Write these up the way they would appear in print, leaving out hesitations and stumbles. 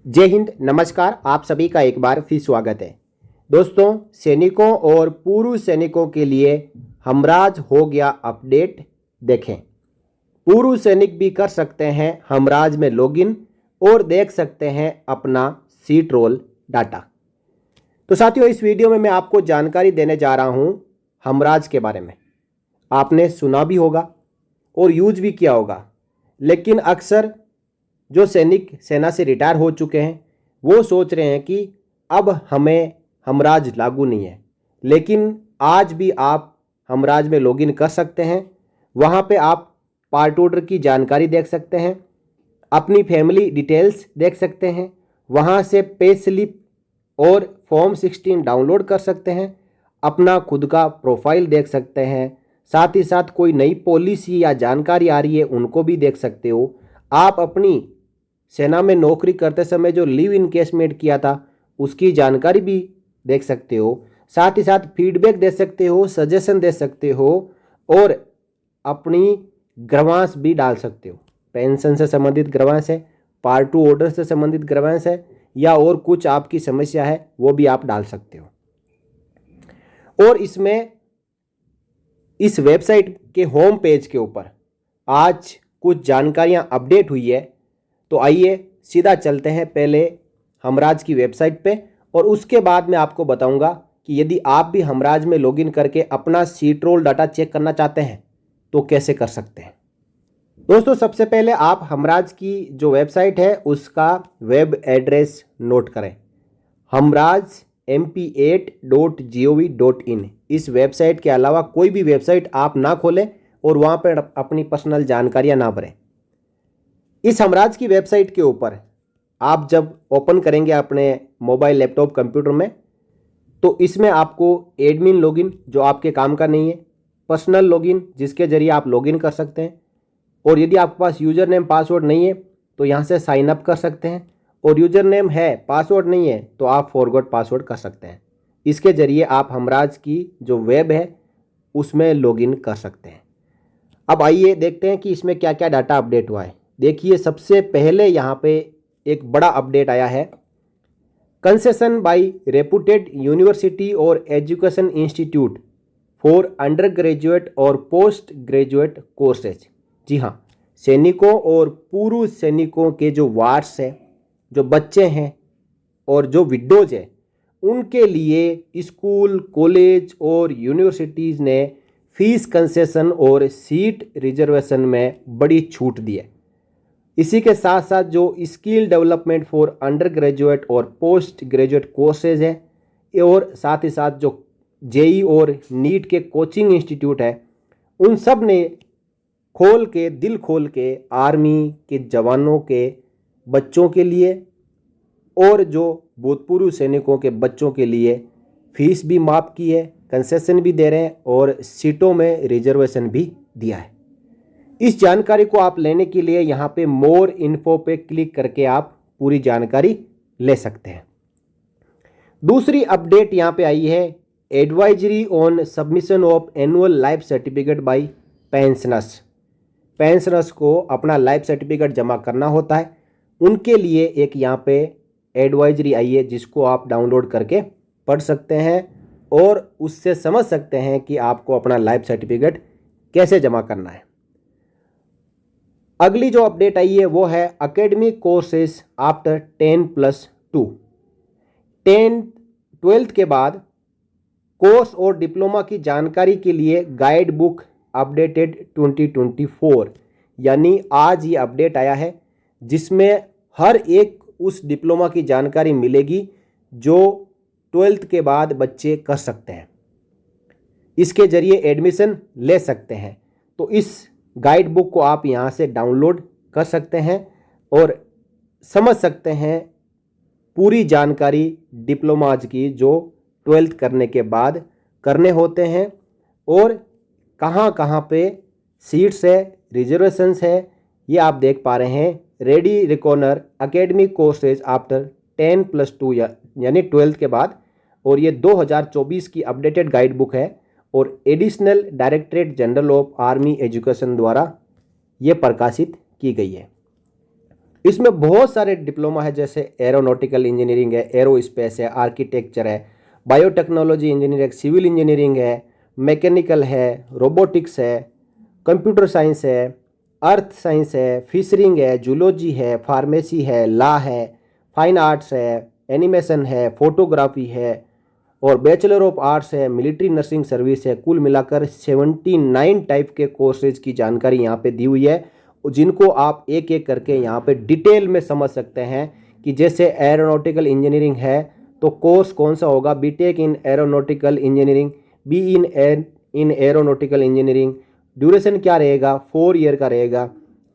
जय हिंद, नमस्कार। आप सभी का एक बार फिर स्वागत है। दोस्तों, सैनिकों और पूर्व सैनिकों के लिए हमराज हो गया अपडेट। देखें, पूर्व सैनिक भी कर सकते हैं हमराज में लॉगिन और देख सकते हैं अपना सीट रोल डाटा। तो साथियों, इस वीडियो में मैं आपको जानकारी देने जा रहा हूं हमराज के बारे में। आपने सुना भी होगा और यूज भी किया होगा, लेकिन अक्सर जो सैनिक सेना से रिटायर हो चुके हैं वो सोच रहे हैं कि अब हमें हमराज लागू नहीं है। लेकिन आज भी आप हमराज में लॉगिन कर सकते हैं। वहाँ पे आप पार्ट ऑर्डर की जानकारी देख सकते हैं, अपनी फैमिली डिटेल्स देख सकते हैं, वहाँ से पे स्लिप और फॉर्म 16 डाउनलोड कर सकते हैं, अपना खुद का प्रोफाइल देख सकते हैं, साथ ही साथ कोई नई पॉलिसी या जानकारी आ रही है उनको भी देख सकते हो। आप अपनी सेना में नौकरी करते समय जो लीव इनकेसमेंट किया था उसकी जानकारी भी देख सकते हो। साथ ही साथ फीडबैक दे सकते हो, सजेशन दे सकते हो और अपनी ग्रवांश भी डाल सकते हो। पेंशन से संबंधित ग्रवांश है, पार्ट 2 ऑर्डर से संबंधित ग्रवांश है, या और कुछ आपकी समस्या है वो भी आप डाल सकते हो। और इसमें इस वेबसाइट के होम पेज के ऊपर आज कुछ जानकारियां अपडेट हुई है। तो आइए सीधा चलते हैं पहले हमराज की वेबसाइट पे, और उसके बाद मैं आपको बताऊंगा कि यदि आप भी हमराज में लॉगिन करके अपना सीट रोल डाटा चेक करना चाहते हैं तो कैसे कर सकते हैं। दोस्तों, सबसे पहले आप हमराज की जो वेबसाइट है उसका वेब एड्रेस नोट करें, hamraj.mp8.gov.in। इस वेबसाइट के अलावा कोई भी वेबसाइट आप ना खोलें और वहाँ पर अपनी पर्सनल जानकारियाँ ना भरें। इस हमराज की वेबसाइट के ऊपर आप जब ओपन करेंगे अपने मोबाइल, लैपटॉप, कंप्यूटर में, तो इसमें आपको एडमिन लॉगिन जो आपके काम का नहीं है, पर्सनल लॉगिन जिसके जरिए आप लॉगिन कर सकते हैं, और यदि आपके पास यूज़र नेम पासवर्ड नहीं है तो यहाँ से साइन अप कर सकते हैं, और यूज़र नेम है पासवर्ड नहीं है तो आप फॉरगॉट पासवर्ड कर सकते हैं। इसके ज़रिए आप हमराज की जो वेब है उसमें लॉगिन कर सकते हैं। अब आइए देखते हैं कि इसमें क्या क्या डाटा अपडेट हुआ है। देखिए, सबसे पहले यहाँ पे एक बड़ा अपडेट आया है, कंसेशन बाय रेपुटेड यूनिवर्सिटी और education institute for under graduate और पोस्ट ग्रेजुएट कोर्सेज। जी हाँ, सैनिकों और पूर्व सैनिकों के जो वार्स हैं, जो बच्चे हैं और जो विडोज हैं, उनके लिए स्कूल, कॉलेज और यूनिवर्सिटीज़ ने फीस कंसेशन और सीट रिजर्वेशन में बड़ी छूट दी है। इसी के साथ साथ जो skill development for under graduate और पोस्ट ग्रेजुएट कोर्सेज है, और साथ ही साथ जो जेई और नीट के कोचिंग इंस्टीट्यूट है, उन सब ने दिल खोल के आर्मी के जवानों के बच्चों के लिए और जो भूतपूर्व सैनिकों के बच्चों के लिए फीस भी माफ़ की है, कंसेशन भी दे रहे हैं और सीटों में रिजर्वेशन भी दिया है। इस जानकारी को आप लेने के लिए यहाँ पे मोर इन्फो पे क्लिक करके आप पूरी जानकारी ले सकते हैं। दूसरी अपडेट यहाँ पे आई है, advisory on submission of annual life certificate bye pensioners. Pensioners को अपना लाइफ सर्टिफिकेट जमा करना होता है, उनके लिए एक यहाँ पे एडवाइजरी आई है जिसको आप डाउनलोड करके पढ़ सकते हैं और उससे समझ सकते हैं कि आपको अपना लाइफ सर्टिफिकेट कैसे जमा करना है। अगली जो अपडेट आई है वो है एकेडमिक कोर्सेज आफ्टर 10+2। 12th के बाद कोर्स और डिप्लोमा की जानकारी के लिए गाइड बुक अपडेटेड 2024, यानी आज ये अपडेट आया है, जिसमें हर एक उस डिप्लोमा की जानकारी मिलेगी जो 12th के बाद बच्चे कर सकते हैं, इसके जरिए एडमिशन ले सकते हैं। तो इस गाइड बुक को आप यहाँ से डाउनलोड कर सकते हैं और समझ सकते हैं पूरी जानकारी डिप्लोमाज की जो 12th करने के बाद करने होते हैं, और कहाँ कहाँ पे सीट्स है, रिजर्वेशंस है, ये आप देख पा रहे हैं। रेडी रिकॉर्नर एकेडमिक कोर्सेज आफ्टर 10+2 यानी 12th के बाद, और ये 2024 की अपडेटेड गाइड बुक है और additional directorate general of army education द्वारा ये प्रकाशित की गई है। इसमें बहुत सारे डिप्लोमा है, जैसे एरोनॉटिकल इंजीनियरिंग है, एरोस्पेस है, आर्किटेक्चर है, बायोटेक्नोलॉजी इंजीनियरिंग है, सिविल इंजीनियरिंग है, मैकेनिकल है, रोबोटिक्स है, कंप्यूटर साइंस है, अर्थ साइंस है, फिशरिंग है, जूलॉजी है, फार्मेसी है, लॉ है, फाइन आर्ट्स है, एनिमेशन है, फोटोग्राफी है और बैचलर ऑफ आर्ट्स है, मिलिट्री नर्सिंग सर्विस है। कुल मिलाकर 79 टाइप के कोर्सेज की जानकारी यहाँ पे दी हुई है, जिनको आप एक एक करके यहाँ पे डिटेल में समझ सकते हैं कि जैसे एरोनॉटिकल इंजीनियरिंग है तो कोर्स कौन सा होगा, BTech in aeronautical engineering, B in aeronautical engineering, duration क्या रहेगा, 4 ईयर का रहेगा,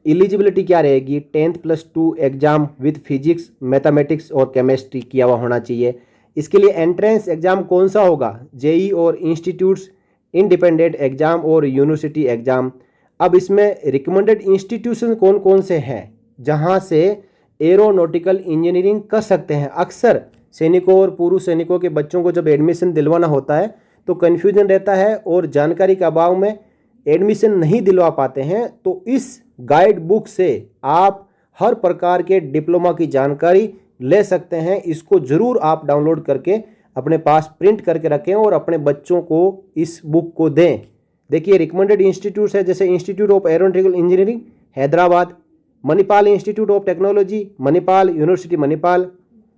एलिजिबिलिटी क्या रहेगी, 10+2 एग्जाम विद फिजिक्स, मैथमेटिक्स और केमिस्ट्री किया हुआ होना चाहिए। इसके लिए एंट्रेंस एग्जाम कौन सा होगा, जेई और इंस्टीट्यूट्स इंडिपेंडेंट एग्जाम और यूनिवर्सिटी एग्जाम। अब इसमें रिकमेंडेड इंस्टीट्यूशन कौन कौन से हैं जहां से एरोनॉटिकल इंजीनियरिंग कर सकते हैं। अक्सर सैनिकों और पूर्व सैनिकों के बच्चों को जब एडमिशन दिलवाना होता है तो कन्फ्यूजन रहता है और जानकारी के अभाव में एडमिशन नहीं दिलवा पाते हैं। तो इस गाइड बुक से आप हर प्रकार के डिप्लोमा की जानकारी ले सकते हैं। इसको ज़रूर आप डाउनलोड करके अपने पास प्रिंट करके रखें और अपने बच्चों को इस बुक को दें। देखिए रिकमेंडेड इंस्टीट्यूट्स है, जैसे Institute of Aeronautical Engineering Hyderabad, Manipal Institute of Technology Manipal University Manipal,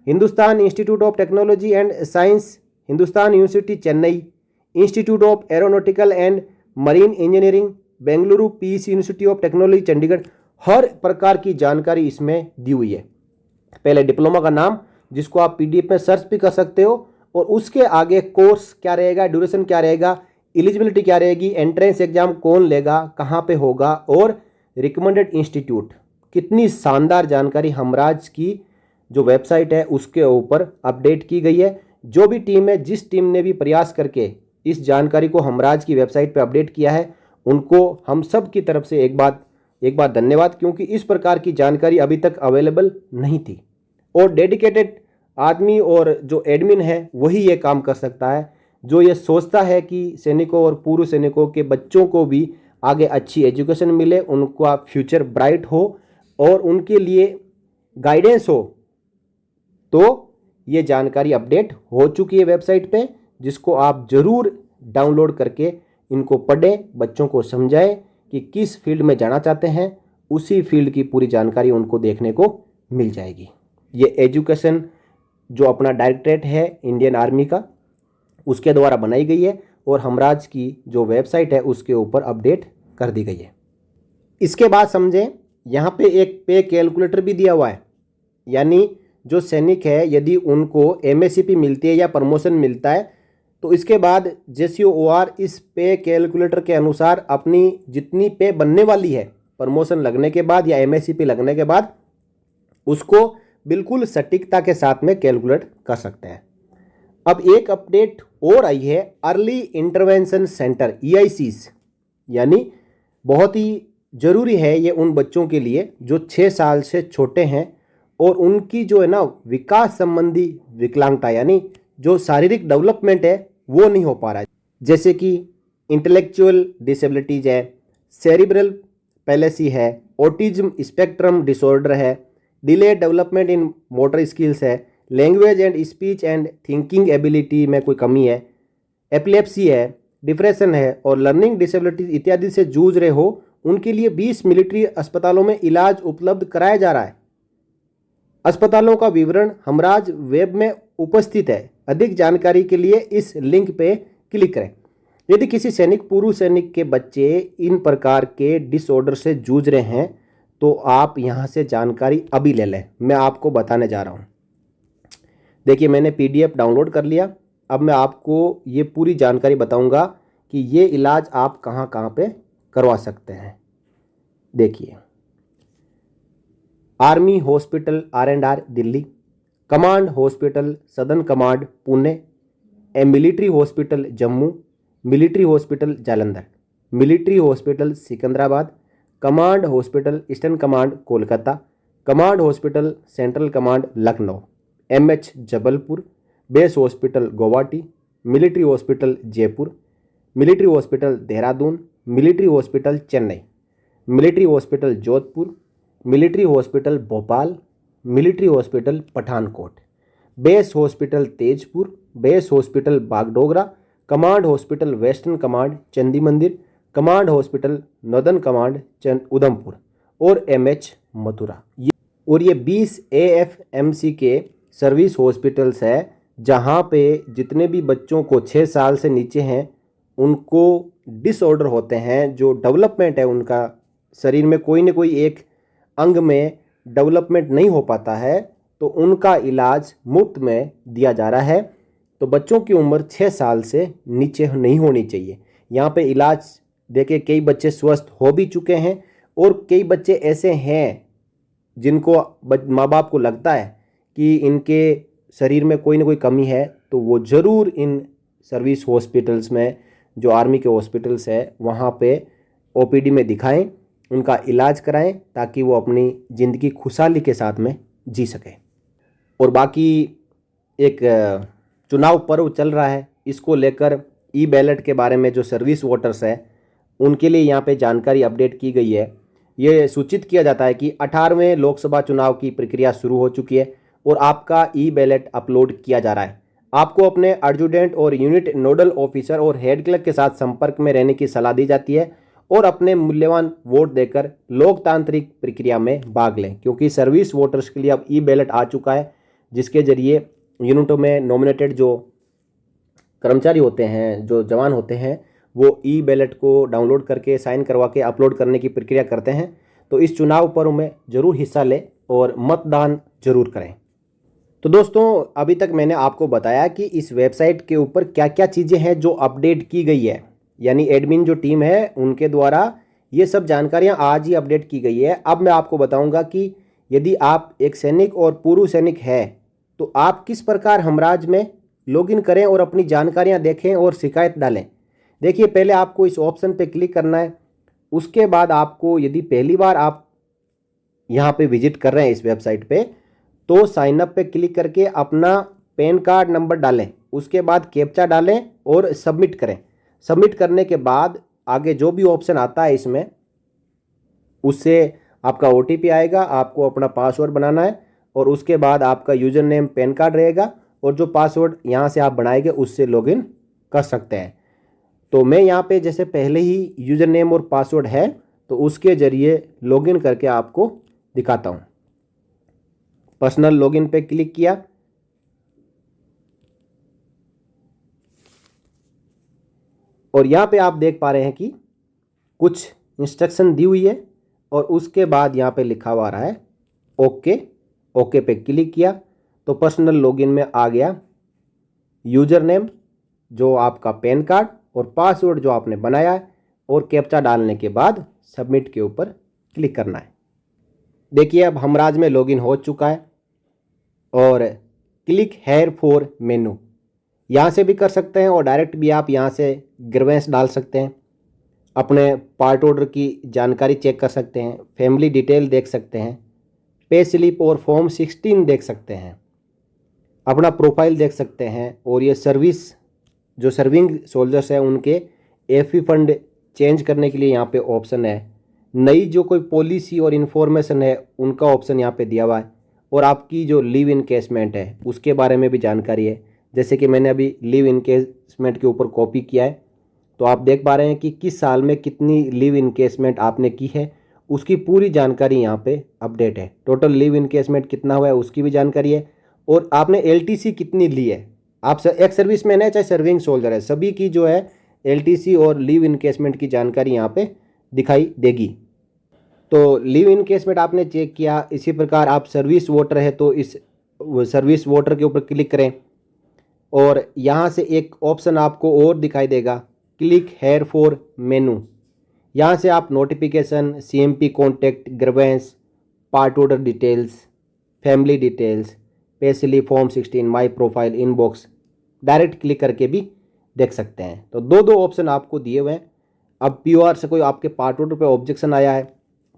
Hindustan Institute of Technology and Science Hindustan University Chennai, Institute of Aeronautical and Marine Engineering Bengaluru, Peace University of Technology Chandigarh. हर प्रकार की जानकारी इसमें दी हुई है। पहले डिप्लोमा का नाम, जिसको आप पीडीएफ में सर्च भी कर सकते हो, और उसके आगे कोर्स क्या रहेगा, ड्यूरेशन क्या रहेगा, एलिजिबिलिटी क्या रहेगी, एंट्रेंस एग्जाम कौन लेगा, कहाँ पे होगा और रिकमेंडेड इंस्टीट्यूट। कितनी शानदार जानकारी हमराज की जो वेबसाइट है उसके ऊपर अपडेट की गई है। जो भी टीम है, जिस टीम ने भी प्रयास करके इस जानकारी को हमराज की वेबसाइट पे अपडेट किया है, उनको हम सब की तरफ से एक बार धन्यवाद, क्योंकि इस प्रकार की जानकारी अभी तक अवेलेबल नहीं थी। और डेडिकेटेड आदमी और जो एडमिन है वही ये काम कर सकता है, जो ये सोचता है कि सैनिकों और पूर्व सैनिकों के बच्चों को भी आगे अच्छी एजुकेशन मिले, उनका फ्यूचर ब्राइट हो और उनके लिए गाइडेंस हो। तो ये जानकारी अपडेट हो चुकी है वेबसाइट पे, जिसको आप ज़रूर डाउनलोड करके इनको पढ़ें, बच्चों को समझाएं कि किस फील्ड में जाना चाहते हैं, उसी फील्ड की पूरी जानकारी उनको देखने को मिल जाएगी। ये एजुकेशन जो अपना डायरेक्टरेट है इंडियन आर्मी का, उसके द्वारा बनाई गई है और हमराज की जो वेबसाइट है उसके ऊपर अपडेट कर दी गई है। इसके बाद समझें, यहाँ पे एक पे कैलकुलेटर भी दिया हुआ है, यानी जो सैनिक है यदि उनको एमएससीपी मिलती है या प्रमोशन मिलता है तो इसके बाद जेसीओआर इस पे कैलकुलेटर के अनुसार अपनी जितनी पे बनने वाली है प्रमोशन लगने के बाद या एमएससीपी लगने के बाद, उसको बिल्कुल सटीकता के साथ में कैलकुलेट कर सकते हैं। अब एक अपडेट और आई है, अर्ली इंटरवेंशन सेंटर EICs, यानी बहुत ही ज़रूरी है ये उन बच्चों के लिए जो 6 साल से छोटे हैं और उनकी जो है ना विकास संबंधी विकलांगता, यानी जो शारीरिक डेवलपमेंट है वो नहीं हो पा रहा है, जैसे कि इंटेलेक्चुअल डिसेबिलिटीज है, सेरिब्रल पैलेसी है, ऑटिज्म स्पेक्ट्रम डिसऑर्डर है, delay development in motor skills है, language and speech and thinking ability में कोई कमी है, एपिलेप्सी है, डिप्रेशन है और लर्निंग डिसेबिलिटीज इत्यादि से जूझ रहे हो, उनके लिए 20 मिलिट्री अस्पतालों में इलाज उपलब्ध कराया जा रहा है। अस्पतालों का विवरण हमराज वेब में उपस्थित है। अधिक जानकारी के लिए इस लिंक पे क्लिक करें। यदि किसी सैनिक, पूर्व सैनिक के बच्चे इन प्रकार के डिसऑर्डर से जूझ रहे हैं तो आप यहाँ से जानकारी अभी ले लें, मैं आपको बताने जा रहा हूँ। देखिए मैंने PDF डाउनलोड कर लिया। अब मैं आपको ये पूरी जानकारी बताऊँगा कि ये इलाज आप कहाँ कहाँ पे करवा सकते हैं। देखिए, army hospital R&R Delhi, command hospital southern command Pune, military hospital Jammu, military hospital Jalandhar, military hospital Secunderabad, command hospital eastern command Kolkata, command hospital central command Lucknow, MH Jabalpur, base hospital Guwahati, military hospital Jaipur, military hospital Dehradun, military hospital Chennai, military hospital Jodhpur, military hospital Bhopal, military hospital Pathankot, base hospital Tezpur, base hospital Bagdogra, command hospital western command चंदी मंदिर, command hospital northern command Udhampur और MH Mathura. और ये 20 AFMC के service hospitals है जहाँ पे जितने भी बच्चों को 6 साल से नीचे हैं उनको डिसऑर्डर होते हैं, जो डेवलपमेंट है उनका शरीर में कोई ना कोई एक अंग में डेवलपमेंट नहीं हो पाता है, तो उनका इलाज मुफ्त में दिया जा रहा है। तो बच्चों की उम्र 6 साल से नीचे नहीं होनी चाहिए। यहाँ पे इलाज देके कई बच्चे स्वस्थ हो भी चुके हैं और कई बच्चे ऐसे हैं जिनको माँ बाप को लगता है कि इनके शरीर में कोई ना कोई कमी है, तो वो ज़रूर इन सर्विस हॉस्पिटल्स में जो आर्मी के हॉस्पिटल्स है वहाँ पे OPD में दिखाएं, उनका इलाज कराएं ताकि वो अपनी ज़िंदगी खुशहाली के साथ में जी सकें। और बाकी एक चुनाव पर्व चल रहा है, इसको लेकर बैलेट के बारे में जो सर्विस वोटर्स है उनके लिए यहाँ पे जानकारी अपडेट की गई है। ये सूचित किया जाता है कि 18वें लोकसभा चुनाव की प्रक्रिया शुरू हो चुकी है और आपका बैलेट अपलोड किया जा रहा है। आपको अपने एडजुटेंट और यूनिट नोडल ऑफिसर और हेड क्लर्क के साथ संपर्क में रहने की सलाह दी जाती है और अपने मूल्यवान वोट देकर लोकतांत्रिक प्रक्रिया में भाग लें, क्योंकि सर्विस वोटर्स के लिए अब बैलेट आ चुका है, जिसके जरिए यूनिटों में नॉमिनेटेड जो कर्मचारी होते हैं, जो जवान होते हैं, वो बैलेट को डाउनलोड करके साइन करवा के अपलोड करने की प्रक्रिया करते हैं। तो इस चुनाव पर्व में ज़रूर हिस्सा लें और मतदान जरूर करें। तो दोस्तों, अभी तक मैंने आपको बताया कि इस वेबसाइट के ऊपर क्या क्या चीज़ें हैं जो अपडेट की गई है, यानी एडमिन जो टीम है उनके द्वारा ये सब जानकारियां आज ही अपडेट की गई है। अब मैं आपको बताऊंगा कि यदि आप एक सैनिक और पूर्व सैनिक है तो आप किस प्रकार हमराज में लॉगिन करें और अपनी जानकारियां देखें और शिकायत डालें। देखिए, पहले आपको इस ऑप्शन पे क्लिक करना है। उसके बाद आपको, यदि पहली बार आप यहाँ पे विजिट कर रहे हैं इस वेबसाइट पे, तो साइन अप पे क्लिक करके अपना पैन कार्ड नंबर डालें, उसके बाद कैप्चा डालें और सबमिट करें। सबमिट करने के बाद आगे जो भी ऑप्शन आता है इसमें, उससे आपका OTP आएगा, आपको अपना पासवर्ड बनाना है और उसके बाद आपका यूज़र नेम पैन कार्ड रहेगा और जो पासवर्ड यहाँ से आप बनाएंगे उससे लॉगिन कर सकते हैं। तो मैं यहाँ पे जैसे पहले ही यूज़र नेम और पासवर्ड है तो उसके ज़रिए लॉगिन करके आपको दिखाता हूँ। पर्सनल लॉगिन पे क्लिक किया और यहाँ पे आप देख पा रहे हैं कि कुछ इंस्ट्रक्शन दी हुई है और उसके बाद यहाँ पे लिखा हुआ आ रहा है ओके पे क्लिक किया तो पर्सनल लॉगिन में आ गया यूज़र नेम जो आपका पैन कार्ड और पासवर्ड जो आपने बनाया है और कैप्चा डालने के बाद सबमिट के ऊपर क्लिक करना है। देखिए, अब हमराज में लॉगिन हो चुका है और क्लिक हेयर फॉर मेनू यहाँ से भी कर सकते हैं और डायरेक्ट भी आप यहाँ से ग्रीवेंस डाल सकते हैं, अपने पार्ट ऑर्डर की जानकारी चेक कर सकते हैं, फैमिली डिटेल देख सकते हैं, पे स्लिप और फॉर्म 16 देख सकते हैं, अपना प्रोफाइल देख सकते हैं। और ये सर्विस जो सर्विंग सोल्जर्स हैं उनके FE फंड चेंज करने के लिए यहाँ पे ऑप्शन है। नई जो कोई पॉलिसी और इन्फॉर्मेशन है उनका ऑप्शन यहाँ पे दिया हुआ है और आपकी जो लीव इनकेसमेंट है उसके बारे में भी जानकारी है। जैसे कि मैंने अभी लीव इनकेसमेंट के ऊपर कॉपी किया है तो आप देख पा रहे हैं कि किस साल में कितनी लीव इनकेसमेंट आपने की है, उसकी पूरी जानकारी यहाँ पे अपडेट है। टोटल लीव इनकेसमेंट कितना हुआ है उसकी भी जानकारी है और आपने LTC कितनी ली है। आप एक्स सर्विसमैन है चाहे सर्विंग सोल्जर है, सभी की जो है LTC और लीव इनकेसमेंट की जानकारी यहाँ पे दिखाई देगी। तो लीव इनकेसमेंट आपने चेक किया। इसी प्रकार आप सर्विस वोटर है तो इस सर्विस वोटर के ऊपर क्लिक करें और यहाँ से एक ऑप्शन आपको और दिखाई देगा, क्लिक हेयर फॉर मेनू। यहाँ से आप notification, CMP contact, grievance, part order details, family details, pay slip, form 16, my profile, inbox direct click करके भी देख सकते हैं। तो दो ऑप्शन आपको दिए हुए हैं। अब POR से कोई आपके पार्ट ऑर्डर पे ऑब्जेक्शन आया है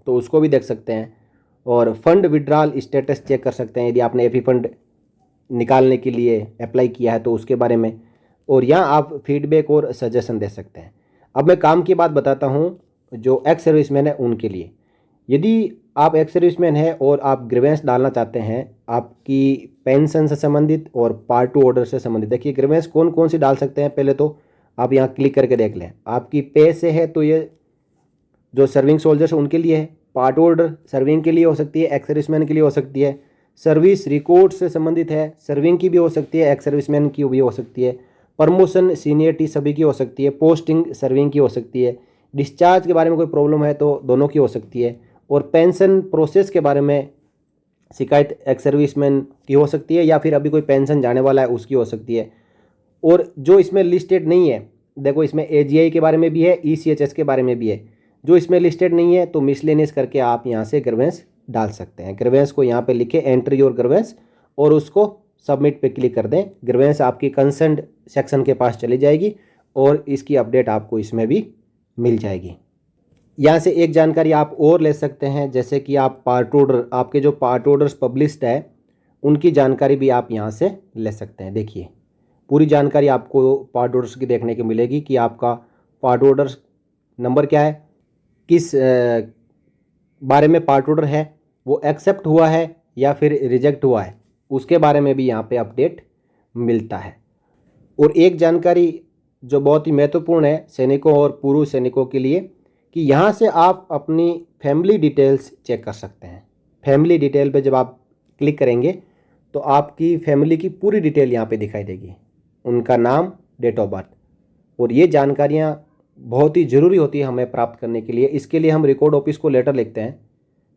तो उसको भी देख सकते हैं और फंड विड्रॉल स्टेटस चेक कर सकते हैं यदि आपने FE फंड निकालने के लिए अप्लाई किया है तो उसके बारे में, और यहाँ आप फीडबैक और सजेशन दे सकते हैं। अब मैं काम की बात बताता हूँ जो एक्स सर्विसमैन है उनके लिए। यदि आप एक्स सर्विसमैन हैं और आप ग्रीवेंस डालना चाहते हैं आपकी पेंशन से संबंधित और पार्ट 2 ऑर्डर से संबंधित। देखिए ग्रीवेंस कौन कौन सी डाल सकते हैं, पहले तो आप यहाँ क्लिक करके देख लें। आपकी पे से है तो ये जो सर्विंग सोल्जर्स हैं उनके लिए है, पार्ट ऑर्डर सर्विंग के लिए हो सकती है, एक्स सर्विसमैन के लिए हो सकती है, सर्विस रिकॉर्ड से संबंधित है, सर्विंग की भी हो सकती है, एक्स सर्विसमैन की भी हो सकती है, प्रमोशन सीनियरिटी सभी की हो सकती है, पोस्टिंग सर्विंग की हो सकती है, डिस्चार्ज के बारे में कोई प्रॉब्लम है तो दोनों की हो सकती है, और पेंशन प्रोसेस के बारे में शिकायत एक्स सर्विसमैन की हो सकती है या फिर अभी कोई पेंशन जाने वाला है उसकी हो सकती है। और जो इसमें लिस्टेड नहीं है, देखो इसमें एजीआई के बारे में भी है, ईसीएचएस के बारे में भी है। जो इसमें लिस्टेड नहीं है तो मिसलेनियस करके आप यहाँ से ग्रीवेंस डाल सकते हैं। ग्रीवेंस को यहाँ पे लिखे एंट्री योर ग्रीवेंस और उसको सबमिट पे क्लिक कर दें। ग्रीवेंस आपकी कंसर्न्ड सेक्शन के पास चली जाएगी और इसकी अपडेट आपको इसमें भी मिल जाएगी। यहाँ से एक जानकारी आप और ले सकते हैं, जैसे कि आप पार्ट ऑर्डर, आपके जो पार्ट ऑर्डर्स पब्लिश्ड है उनकी जानकारी भी आप यहाँ से ले सकते हैं। देखिए पूरी जानकारी आपको पार्ट ऑर्डर्स की देखने को मिलेगी कि आपका पार्ट ऑर्डर नंबर क्या है, किस बारे में पार्ट ऑर्डर है, वो एक्सेप्ट हुआ है या फिर रिजेक्ट हुआ है, उसके बारे में भी यहाँ पे अपडेट मिलता है। और एक जानकारी जो बहुत ही महत्वपूर्ण है सैनिकों और पूर्व सैनिकों के लिए कि यहाँ से आप अपनी फैमिली डिटेल्स चेक कर सकते हैं। फैमिली डिटेल पे जब आप क्लिक करेंगे तो आपकी फैमिली की पूरी डिटेल यहाँ पे दिखाई देगी, उनका नाम, डेट ऑफ बर्थ। और ये जानकारियाँ बहुत ही ज़रूरी होती है हमें प्राप्त करने के लिए। इसके लिए हम रिकॉर्ड ऑफिस को लेटर लिखते हैं,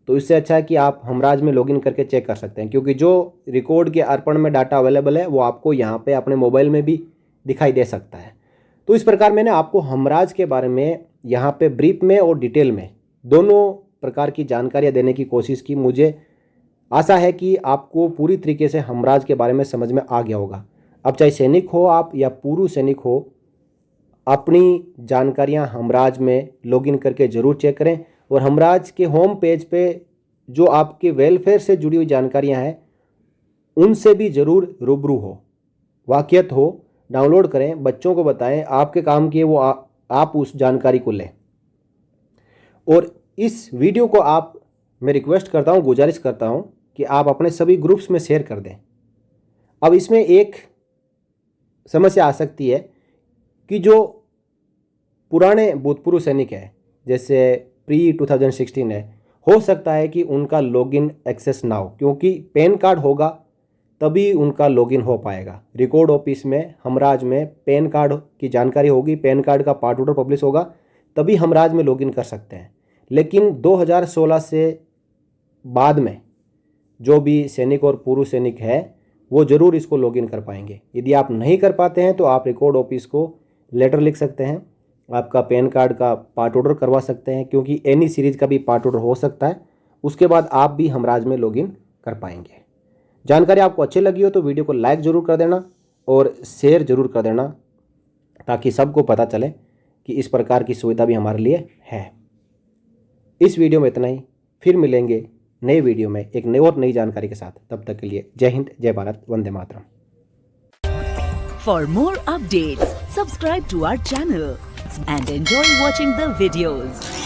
तो इससे अच्छा है कि आप हमराज में लॉगिन करके चेक कर सकते हैं, क्योंकि जो रिकॉर्ड के अर्पण में डाटा अवेलेबल है वो आपको यहाँ पे अपने मोबाइल में भी दिखाई दे सकता है। तो इस प्रकार मैंने आपको हमराज के बारे में यहाँ पे ब्रीफ में और डिटेल में दोनों प्रकार की जानकारियाँ देने की कोशिश की। मुझे आशा है कि आपको पूरी तरीके से हमराज के बारे में समझ में आ गया होगा। अब चाहे सैनिक हो आप या पूर्व सैनिक हो, अपनी जानकारियां हमराज में लॉगिन करके ज़रूर चेक करें। और हमराज के होम पेज पे जो आपके वेलफेयर से जुड़ी हुई जानकारियां हैं उनसे भी ज़रूर रूबरू हो, वाकियत हो, डाउनलोड करें, बच्चों को बताएं, आपके काम की वो आप उस जानकारी को लें। और इस वीडियो को मैं रिक्वेस्ट करता हूं, गुजारिश करता हूं कि आप अपने सभी ग्रुप्स में शेयर कर दें। अब इसमें एक समस्या आ सकती है कि जो पुराने भूतपूर्व सैनिक है, जैसे प्री 2016 है, हो सकता है कि उनका लॉगिन एक्सेस ना हो, क्योंकि पैन कार्ड होगा तभी उनका लॉगिन हो पाएगा। रिकॉर्ड ऑफिस में हमराज में पैन कार्ड की जानकारी होगी, पैन कार्ड का पार्ट ऑर्डर पब्लिश होगा तभी हमराज में लॉगिन कर सकते हैं। लेकिन 2016 से बाद में जो भी सैनिक और पूर्व सैनिक है वो ज़रूर इसको लॉगिन कर पाएंगे। यदि आप नहीं कर पाते हैं तो आप रिकॉर्ड ऑफिस को लेटर लिख सकते हैं, आपका पैन कार्ड का पार्ट ऑर्डर करवा सकते हैं, क्योंकि एनी सीरीज का भी पार्ट ऑर्डर हो सकता है। उसके बाद आप भी हमराज में लॉगिन कर पाएंगे। जानकारी आपको अच्छी लगी हो तो वीडियो को लाइक ज़रूर कर देना और शेयर ज़रूर कर देना, ताकि सबको पता चले कि इस प्रकार की सुविधा भी हमारे लिए है। इस वीडियो में इतना ही, फिर मिलेंगे नए वीडियो में एक नई और नई जानकारी के साथ। तब तक के लिए जय हिंद, जय Bharat, Vande Mataram. For more updates, subscribe to our channel and enjoy watching the videos.